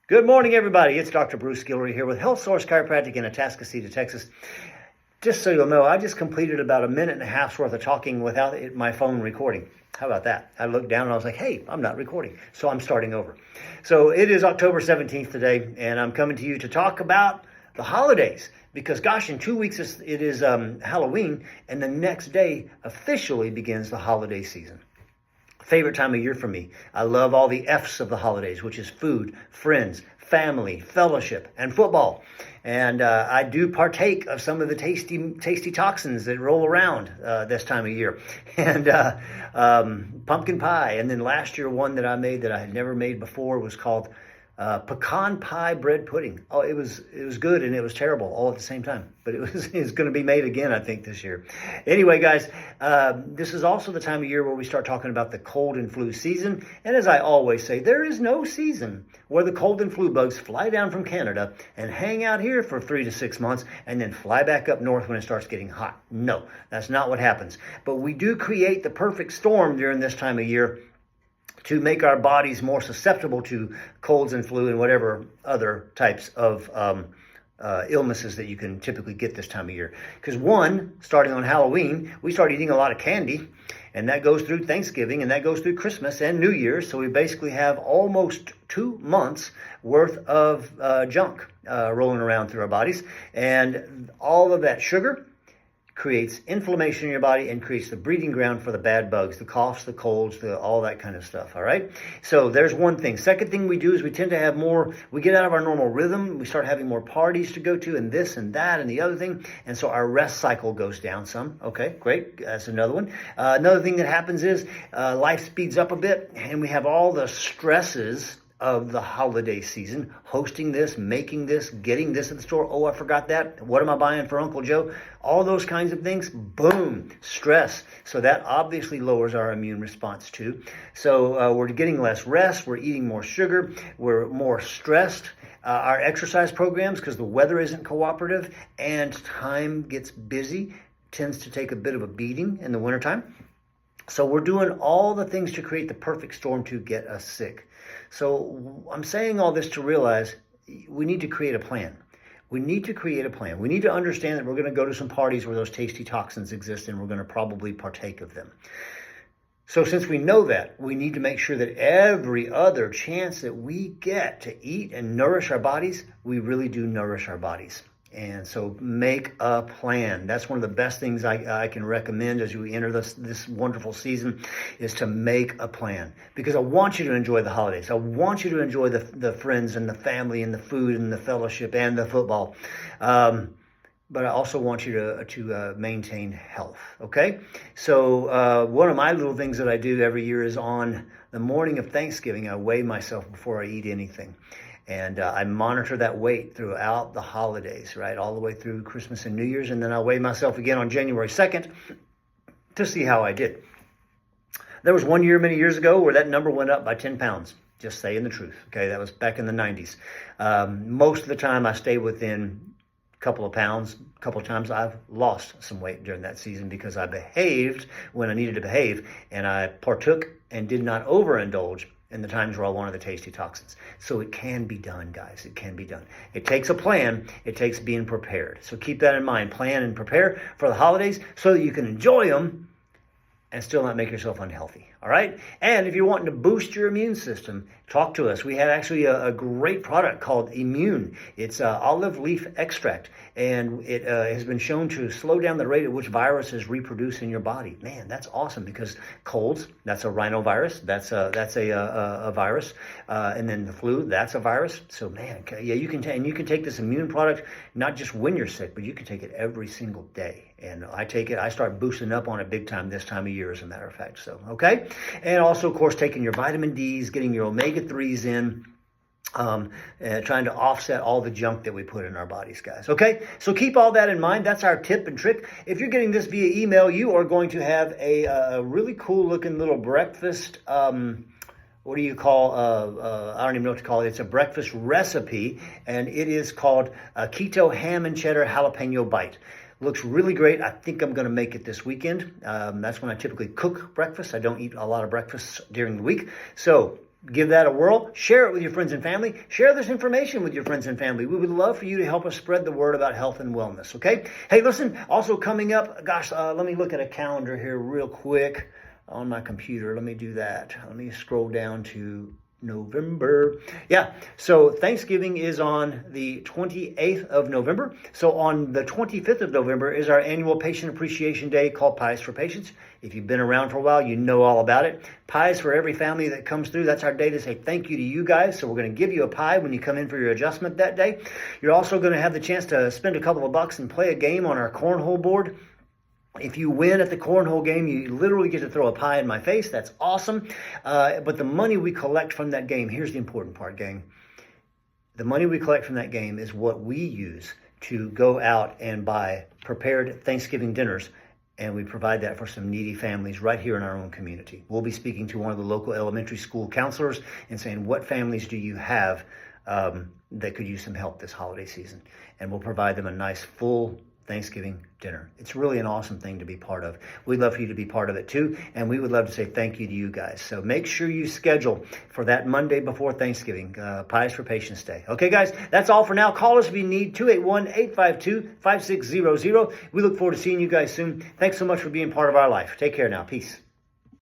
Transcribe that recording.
Good morning, everybody. It's Dr. Bruce Guillory here with Health Source Chiropractic in Atascocita, Texas. Just so you'll know, I just completed about a minute and a half's worth of talking without my phone recording. How about that? I looked down and I was like, hey, I'm not recording. So I'm starting over. So it is October 17th today, and I'm coming to you to talk about the holidays. Because gosh, in 2 weeks it is Halloween, and the next day officially begins the holiday season. Favorite time of year for me. I love all the F's of the holidays, which is food, friends, family, fellowship, and football. And I do partake of some of the tasty toxins that roll around this time of year. And pumpkin pie. And then last year, one that I made that I had never made before was called pecan pie bread pudding. Oh, it was good and it was terrible all at the same time. But it's going to be made again, I think, this year. Anyway, guys, this is also the time of year where we start talking about the cold and flu season. And as I always say, there is no season where the cold and flu bugs fly down from Canada and hang out here for 3 to 6 months and then fly back up north when it starts getting hot. No, that's not what happens. But we do create the perfect storm during this time of year to make our bodies more susceptible to colds and flu and whatever other types of illnesses that you can typically get this time of year. Because one, starting on Halloween, we start eating a lot of candy, and that goes through Thanksgiving, and that goes through Christmas and New Year's. So we basically have almost 2 months worth of junk rolling around through our bodies. And all of that sugar creates inflammation in your body and creates the breeding ground for the bad bugs, the coughs, the colds, all that kind of stuff, all right? So there's one thing. Second thing we do is we tend to have more, we get out of our normal rhythm, we start having more parties to go to and this and that and the other thing, and so our rest cycle goes down some. Okay, great, that's another one. Another thing that happens is life speeds up a bit and we have all the stresses of the holiday season, hosting this, making this, getting this at the store. Oh, I forgot that. What am I buying for Uncle Joe? All those kinds of things. Boom, stress. So that obviously lowers our immune response too. So we're getting less rest. We're eating more sugar. We're more stressed. Our exercise programs, because the weather isn't cooperative and time gets busy, tends to take a bit of a beating in the wintertime. So we're doing all the things to create the perfect storm to get us sick. So I'm saying all this to realize we need to create a plan. We need to create a plan. We need to understand that we're going to go to some parties where those tasty toxins exist and we're going to probably partake of them. So since we know that, we need to make sure that every other chance that we get to eat and nourish our bodies, we really do nourish our bodies. And so make a plan. That's one of the best things I can recommend as we enter this wonderful season is to make a plan. Because I want you to enjoy the holidays. I want you to enjoy the friends and the family and the food and the fellowship and the football. But I also want you to maintain health, okay? So one of my little things that I do every year is on the morning of Thanksgiving, I weigh myself before I eat anything. And I monitor that weight throughout the holidays, right? All the way through Christmas and New Year's. And then I weigh myself again on January 2nd to see how I did. There was one year many years ago where that number went up by 10 pounds. Just saying the truth, okay? That was back in the 90s. Most of the time I stay within a couple of pounds. A couple of times I've lost some weight during that season because I behaved when I needed to behave. And I partook and did not overindulge in the times where I wanted the tasty toxins. So it can be done, guys. It can be done. It takes a plan. It takes being prepared. So keep that in mind. Plan and prepare for the holidays so that you can enjoy them and still not make yourself unhealthy. All right? And if you're wanting to boost your immune system, talk to us. We have actually a great product called Immune. It's olive leaf extract, and it has been shown to slow down the rate at which viruses reproduce in your body. Man, that's awesome because colds, that's a rhinovirus. That's a virus. And then the flu, that's a virus. So, man, yeah, you can take this immune product not just when you're sick, but you can take it every single day. And I take it, I start boosting up on it big time this time of year, as a matter of fact. So, okay? And also, of course, taking your vitamin Ds, getting your omega-3s in, trying to offset all the junk that we put in our bodies, guys. Okay? So keep all that in mind. That's our tip and trick. If you're getting this via email, you are going to have a really cool-looking little breakfast what do you call, I don't even know what to call it. It's a breakfast recipe, and it is called Keto Ham and Cheddar Jalapeno Bite. Looks really great. I think I'm going to make it this weekend. That's when I typically cook breakfast. I don't eat a lot of breakfast during the week. So give that a whirl. Share it with your friends and family. Share this information with your friends and family. We would love for you to help us spread the word about health and wellness, okay? Hey, listen, also coming up, gosh, let me look at a calendar here real quick on my computer. Let me do that. Let me scroll down to November. Yeah, so Thanksgiving is on the 28th of November. So on the 25th of November is our annual Patient Appreciation Day called Pies for Patients. If you've been around for a while, you know all about it. Pies for every family that comes through. That's our day to say thank you to you guys. So we're going to give you a pie when you come in for your adjustment that day. You're also going to have the chance to spend a couple of bucks and play a game on our cornhole board. If you win at the cornhole game, you literally get to throw a pie in my face. That's awesome. But the money we collect from that game, here's the important part, gang. The money we collect from that game is what we use to go out and buy prepared Thanksgiving dinners, and we provide that for some needy families right here in our own community. We'll be speaking to one of the local elementary school counselors and saying, what families do you have that could use some help this holiday season? And we'll provide them a nice full Thanksgiving dinner. It's really an awesome thing to be part of. We'd love for you to be part of it too, and we would love to say thank you to you guys. So make sure you schedule for that Monday before Thanksgiving, Pies for Patients Day. Okay, guys, that's all for now. Call us if you need, 281-852-5600. We look forward to seeing you guys soon. Thanks so much for being part of our life. Take care now. Peace.